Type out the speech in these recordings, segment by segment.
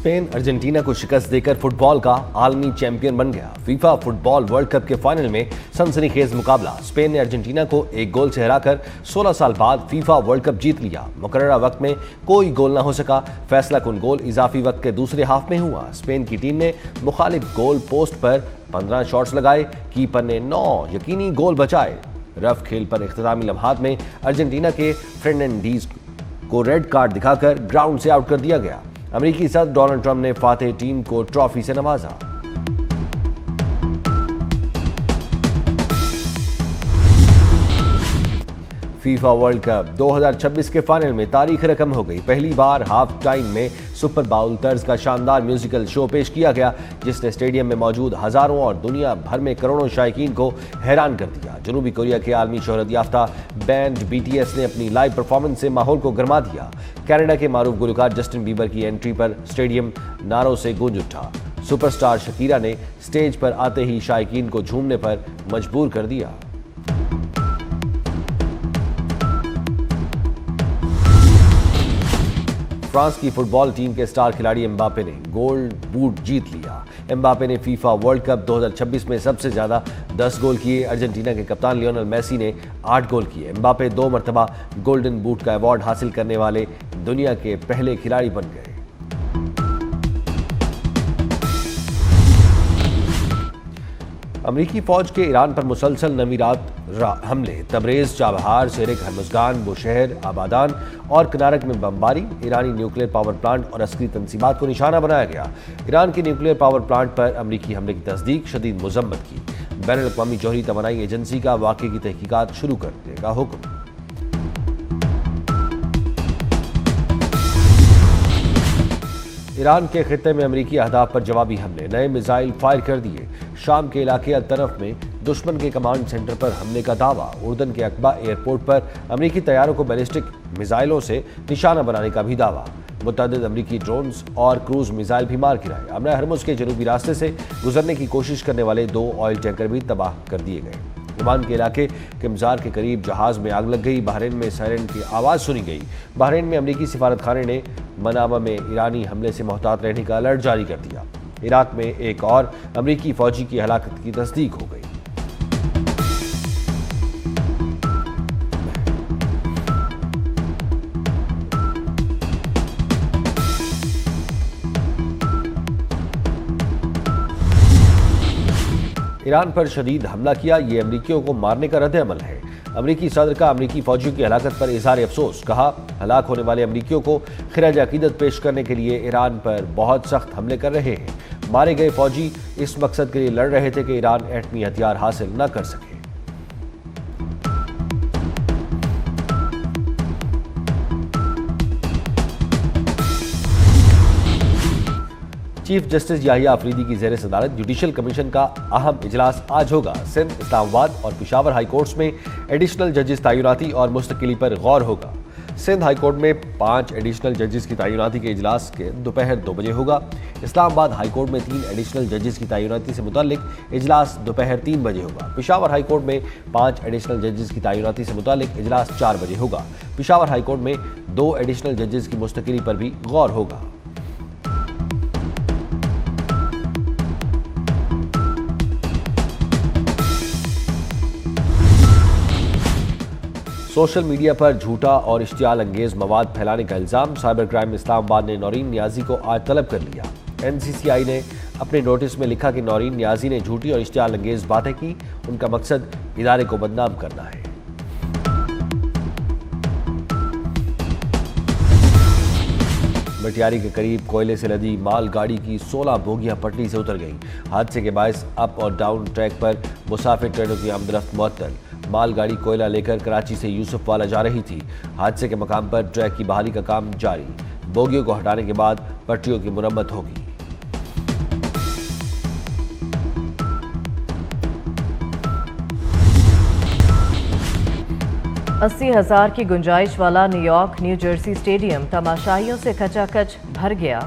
Spain Argentina को शिकस्त देकर फुटबॉल का आलमी चैंपियन बन गया। फीफा फुटबॉल वर्ल्ड कप के फाइनल में सनसनीखेज मुकाबला। स्पेन ने अर्जेंटीना को एक गोल से हराकर 16 साल बाद फीफा वर्ल्ड कप जीत लिया। मुकर्ररा वक्त में कोई गोल न हो सका। फैसला कुन गोल इजाफी वक्त के दूसरे हाफ में हुआ। स्पेन की टीम ने मुखालिफ गोल पोस्ट पर 15 शॉट्स लगाए। कीपर ने 9 यकीनी गोल बचाए। रफ खेल पर इख्तितामी लम्हात में अर्जेंटीना के फर्नांडीज को रेड कार्ड दिखाकर ग्राउंड से आउट कर दिया गया। अमेरिकी सदर डोनाल्ड ट्रंप ने फातेह टीम को ट्रॉफी से नवाजा। फीफा वर्ल्ड कप 2026 के फाइनल में तारीख रकम हो गई। पहली बार हाफ टाइम में सुपर बाउल तर्ज का शानदार म्यूजिकल शो पेश किया गया, जिसने स्टेडियम में मौजूद हजारों और दुनिया भर में करोड़ों शायकीन को हैरान कर दिया। जनूबी कोरिया के आलमी शोहरत याफ्ता बैंड BTS ने अपनी लाइव परफॉर्मेंस से माहौल को गरमा दिया। कनाडा के मारूफ गुलकार जस्टिन बीबर की एंट्री पर स्टेडियम नारों से गूंज उठा। सुपरस्टार शकीरा ने स्टेज पर आते ही शायकीन को झूमने पर मजबूर कर दिया। फ्रांस की फुटबॉल टीम के स्टार खिलाड़ी एम्बापे ने गोल्ड बूट जीत लिया। एम्बापे ने फीफा वर्ल्ड कप 2026 में सबसे ज्यादा 10 गोल किए। अर्जेंटीना के कप्तान लियोनेल मेसी ने 8 गोल किए। एम्बापे 2 मरतबा गोल्डन बूट का अवार्ड हासिल करने वाले दुनिया के पहले खिलाड़ी बन गए। अमरीकी फौज के ईरान पर मुसलसल नवीरात हमले, तबरेज, चाबहार, शेरेक, हरमुजगान, बुशहर, आबादान और कनारक में बमबारी। ईरानी न्यूक्लियर पावर प्लांट और अस्करी तंसीबात को निशाना बनाया गया। ईरान के न्यूक्लियर पावर प्लांट पर अमरीकी हमले की तस्दीक, शदीद मजम्मत की। बैनुल-अक़वामी जौहरी तवानाई एजेंसी का वाक़े की तहकीकात शुरू करने का हुक्म। ईरान के खित्ते में अमरीकी अहदाफ पर जवाबी हमले, नए मिसाइल फायर कर दिए। शाम के इलाके अल-तरफ में दुश्मन के कमांड सेंटर पर हमले का दावा। उर्दन के अकबा एयरपोर्ट पर अमरीकी तैयारों को बैलिस्टिक मिसाइलों से निशाना बनाने का भी दावा। मुतअद्दिद अमरीकी ड्रोन्स और क्रूज मिसाइल भी मार गिराए। अमरा हरमुज के जनूबी रास्ते से गुजरने की कोशिश करने वाले 2 ऑयल टैंकर भी तबाह कर दिए गए। ओमान के इलाके किमजार के करीब जहाज में आग लग गई। बहरीन में सायरन की आवाज़ सुनी गई। बहरीन में अमरीकी सिफारत खाने ने मनामा में ईरानी हमले से मोहतात रहने का अलर्ट जारी कर दिया। इराक में एक और अमरीकी फौजी की हलाकत की तस्दीक हो गई। ईरान पर शदीद हमला किया, ये अमरीकियों को मारने का रद्द-ए-अमल है। अमरीकी सदर का अमरीकी फौजियों की हलाकत पर इजहार अफसोस। कहा, हलाक होने वाले अमरीकियों को खिराज अकीदत पेश करने के लिए ईरान पर बहुत सख्त हमले कर रहे हैं। मारे गए फौजी इस मकसद के लिए लड़ रहे थे कि ईरान एटमी हथियार हासिल न कर सके। चीफ जस्टिस याहिया अफरीदी की ज़ेर सदारत जुडिशल कमीशन का अहम इजलास आज होगा। सिंध, इस्लामाबाद और पेशावर हाई कोर्ट्स में एडिशनल जजेस तैनाती और मुस्तकिली पर गौर होगा। सिंध हाई कोर्ट में 5 एडिशनल जजेस की तैनाती के इजलास के दोपहर 2 बजे होगा। इस्लामाबाद हाई कोर्ट में 3 एडिशनल जजेस की तैनाती से मुताल्लिक इजलास दोपहर 3 बजे होगा। पेशावर हाई कोर्ट में 5 एडिशनल जजेस की तैनाती से मुताल्लिक इजलास 4 बजे होगा। पेशावर हाई कोर्ट में 2 एडिशनल जजेस की मुस्तकिली पर भी गौर होगा। सोशल मीडिया पर झूठा और इश्तियाल अंगेज मवाद फैलाने का इल्ज़ाम, साइबर क्राइम इस्लामाबाद ने नौरीन नियाजी को आज तलब कर लिया। NCCI ने अपने नोटिस में लिखा कि नौरीन नियाजी ने झूठी और इश्तियाल अंगेज बातें की। उनका मकसद इदारे को बदनाम करना है। मटियारी के करीब कोयले से लदी माल गाड़ी की 16 बोगियां पटरी से उतर गईं। हादसे के बायस अप और डाउन ट्रैक पर मुसाफिर ट्रेनों की आमदरफ्त मुअत्तल। मालगाड़ी कोयला लेकर कराची से यूसुफवाला जा रही थी। हादसे के मकाम पर ट्रैक की बहाली का काम जारी। बोगियों को हटाने के बाद पटरियों की मुरम्मत होगी। अस्सी 80,000 की गुंजाइश वाला न्यूयॉर्क न्यू जर्सी स्टेडियम तमाशाइयों से खचाखच भर गया।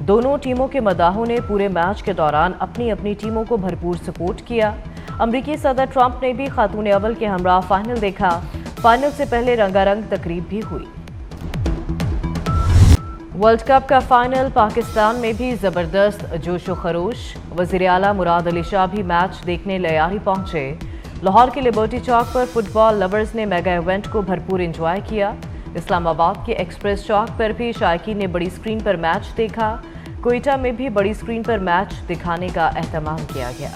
दोनों टीमों के मदाहों ने पूरे मैच के दौरान अपनी अपनी टीमों को भरपूर सपोर्ट किया। अमरीकी सदर ट्रंप ने भी खातून अव्वल के हमरा फाइनल देखा। फाइनल से पहले रंगारंग तकरीब भी हुई। वर्ल्ड कप का फाइनल पाकिस्तान में भी जबरदस्त जोशो खरोश। वज़ीर आला मुराद अली शाह भी मैच देखने लियारी पहुंचे। लाहौर के लिबर्टी चौक पर फुटबॉल लवर्स ने मेगा इवेंट को भरपूर एंजॉय किया। इस्लामाबाद के एक्सप्रेस चौक पर भी शायकीन ने बड़ी स्क्रीन पर मैच देखा। कोयटा में भी बड़ी स्क्रीन पर मैच दिखाने का एहतमाम किया गया।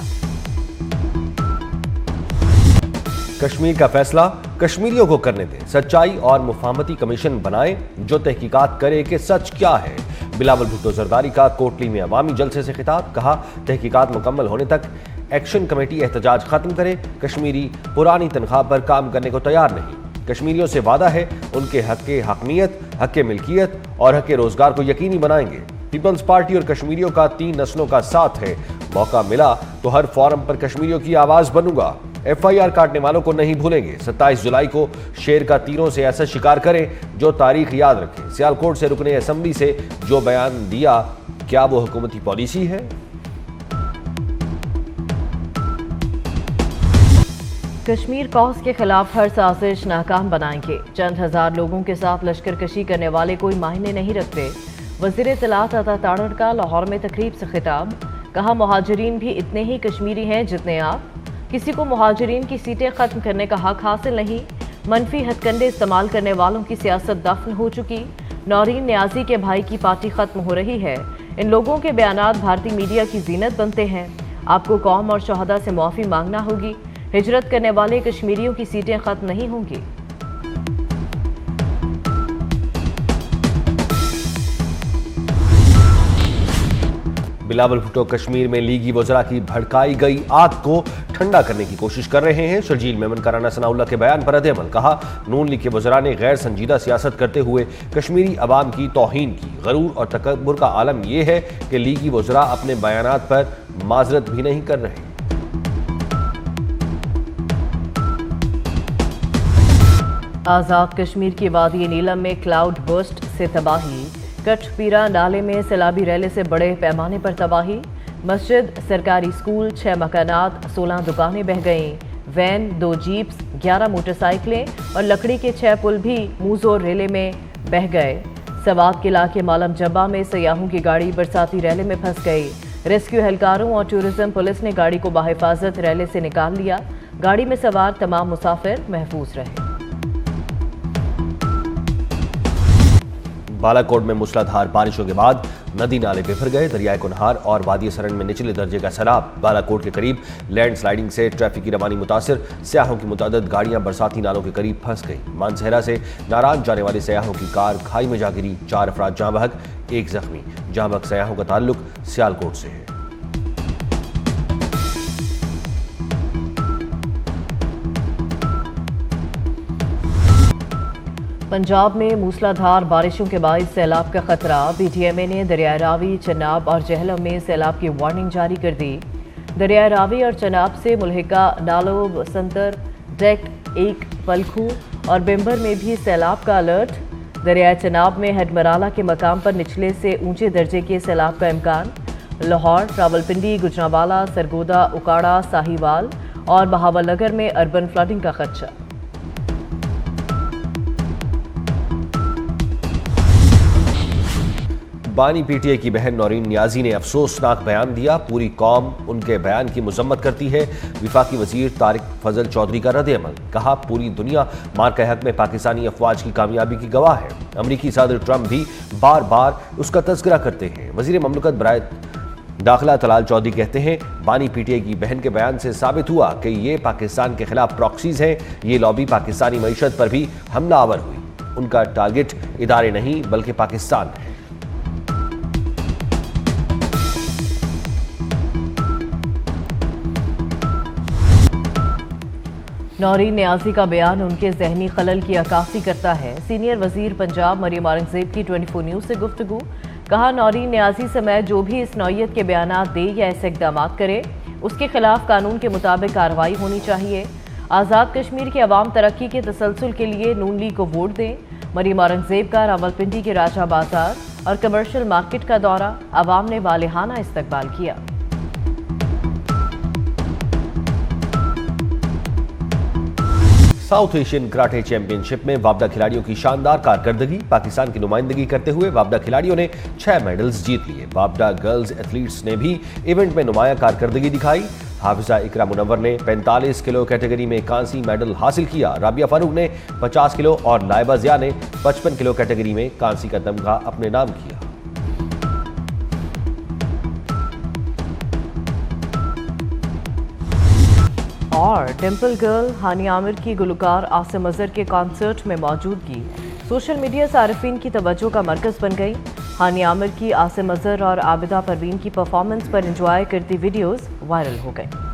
कश्मीर का फैसला कश्मीरियों को करने दें, सच्चाई और मुफाहमती कमीशन बनाएं जो तहकीकात करे कि सच क्या है। बिलावल भुट्टो जरदारी का कोटली में अवामी जलसे से खिताब, कहा तहकीकात मुकम्मल होने तक एक्शन कमेटी एहतजाज खत्म करे। कश्मीरी पुरानी तनख्वाह पर काम करने को तैयार नहीं। कश्मीरियों से वादा है उनके हक हकमियत, हक मिल्कियत और हक रोजगार को यकीनी बनाएंगे। पीपल्स पार्टी और कश्मीरियों का 3 नस्लों का साथ है। मौका मिला तो हर फोरम पर कश्मीरियों की आवाज बनूंगा। FIR काटने वालों को नहीं भूलेंगे। 27 जुलाई को शेर का तीरों से ऐसा शिकार करें जो तारीख याद रखें। सियालकोट से रुकने असेंबली से जो बयान दिया, क्या वो हुकूमती पॉलिसी है? कश्मीर कॉज के खिलाफ हर साजिश नाकाम बनाएंगे। चंद हजार लोगों के साथ लश्करकशी करने वाले कोई मायने नहीं रखते। वज़ीर इत्तलात अता ताड़र का लाहौर में तकरीब से खिताब, कहा मुहाजिरीन भी इतने ही कश्मीरी हैं जितने आप। किसी को मुहाजिरीन की सीटें खत्म करने का हक हासिल नहीं। मनफी हथकंडे इस्तेमाल करने वालों की सियासत दफन हो चुकी। नौरीन न्याजी के भाई की पार्टी खत्म हो रही है। इन लोगों के बयानात भारतीय मीडिया की जीनत बनते हैं। आपको कौम और शहदा से माफ़ी मांगना होगी। हिजरत करने वाले कश्मीरियों की सीटें खत्म नहीं होंगी। बिलावल भुट्टो कश्मीर में लीगी वज़रा की भड़काई गई आग को ठंडा करने की कोशिश कर रहे हैं। शर्जील मेमन का राना सनाउल्लाह के बयान पर रद्द-ए-अमल, कहा नून लीग के वज़रा ने गैर संजीदा सियासत करते हुए कश्मीरी अवाम की तौहीन की। गरूर और तकब्बुर का आलम यह है कि लीगी वज़रा अपने बयानात पर माजरत भी नहीं कर रहे। आज़ाद कश्मीर की वादी नीलम में क्लाउड बर्स्ट से तबाही। कठपीरा नाले में सैलाबी रैले से बड़े पैमाने पर तबाही। मस्जिद, सरकारी स्कूल, 6 मकानात, 16 दुकानें बह गईं। वैन, 2 जीप्स, 11 मोटरसाइकिलें और लकड़ी के 6 पुल भी मूजोर रेले में बह गए। सवात के इलाके मालम जब्बा में सयाहों की गाड़ी बरसाती रैले में फंस गई। रेस्क्यू एहलकारों और टूरिज्म पुलिस ने गाड़ी को बाहिफाजत रैले से निकाल लिया। गाड़ी में सवार तमाम मुसाफिर महफूज रहे। बालाकोट में मूसलाधार बारिशों के बाद नदी नाले बिफर गए। दरियाए कुनहार और वादी सरन में निचले दर्जे का सैलाब। बालाकोट के करीब लैंड स्लाइडिंग से ट्रैफिक की रवानी मुतासिर। सयाहों की मुतअद्दिद गाड़ियां बरसाती नालों के करीब फंस गई। मानसहरा से नाराज जाने वाले सयाहों की कार खाई में जा गिरी। 4 अफराद जाँ बहक, 1 जख्मी। जाँ बहक सयाहों का ताल्लुक सियालकोट से है। पंजाब में मूसलाधार बारिशों के बाद सैलाब का खतरा। BTMA ने दरियाए रावी, चनाब और जहलम में सैलाब की वार्निंग जारी कर दी। दरियाए रावी और चनाब से मुल्हिका नालो, बसंतर, डेक्ट 1, पलखू और बिम्बर में भी सैलाब का अलर्ट। दरियाए चनाब में हेडमराला के मकाम पर निचले से ऊंचे दर्जे के सैलाब का इम्कान। लाहौर, रावलपिंडी, गुजरांवाला, सरगोदा, उकाड़ा, साहिवाल और बहावलनगर में अर्बन फ्लडिंग का खदशा। बानी PTA की बहन नौरीन नियाजी ने अफसोसनाक बयान दिया। पूरी कौम उनके बयान की मजम्मत करती है। विफाकी वजीर तारिक फजल चौधरी का रद्द-ए-अमल, कहा पूरी दुनिया मार्का हक में पाकिस्तानी अफवाज की कामयाबी की गवाह है। अमरीकी सदर ट्रंप भी बार बार उसका तज़किरा करते हैं। वजीर ममलकत बराए दाखिला तलाल चौधरी कहते हैं बानी PTA की बहन के बयान से साबित हुआ कि ये पाकिस्तान के खिलाफ प्रॉक्सीज हैं। ये लॉबी पाकिस्तानी मईशत पर भी हमलावर हुई। उनका टारगेट इदारे नहीं बल्कि पाकिस्तान है। नौरीन न्याजी का बयान उनके जहनी खलल की अक्कासी करता है। सीनियर वजीर पंजाब मरियम औरंगजेब की 24 न्यूज़ से गुफ्तगू, कहा नौरीन न्याजी समेत जो भी इस नौयत के बयानात दे या ऐसे इकदाम करे उसके खिलाफ कानून के मुताबिक कार्रवाई होनी चाहिए। आज़ाद कश्मीर की अवाम तरक्की के तसलसल के लिए नून लीग को वोट दें। मरियम औरंगजेब का रावलपिंडी के राजा बाजार और कमर्शियल मार्केट का दौरा, अवाम ने वालिहाना इस्तकबाल किया। साउथ एशियन कराटे चैंपियनशिप में वापडा खिलाड़ियों की शानदार कारकर्दगी। पाकिस्तान की नुमाइंदगी करते हुए वापडा खिलाड़ियों ने 6 मेडल्स जीत लिए। वापडा गर्ल्स एथलीट्स ने भी इवेंट में नुमायां कारकर्दगी दिखाई। हाफिजा इकरा मुनव्वर ने 45 किलो कैटेगरी में कांसी मेडल हासिल किया। राबिया फारूक ने 50 किलो और लाइबा जिया ने 55 किलो कैटेगरी में कांसी का तमगा अपने नाम किया। और डिम्पल गर्ल हानी आमिर की गुलकार आसिम अजहर के कॉन्सर्ट में मौजूदगी सोशल मीडिया सारिफीन की तवज्जो का मरकज बन गई। हानी आमिर की आसिम अजहर और आबिदा परवीन की परफॉर्मेंस पर एंजॉय करती वीडियोस वायरल हो गई।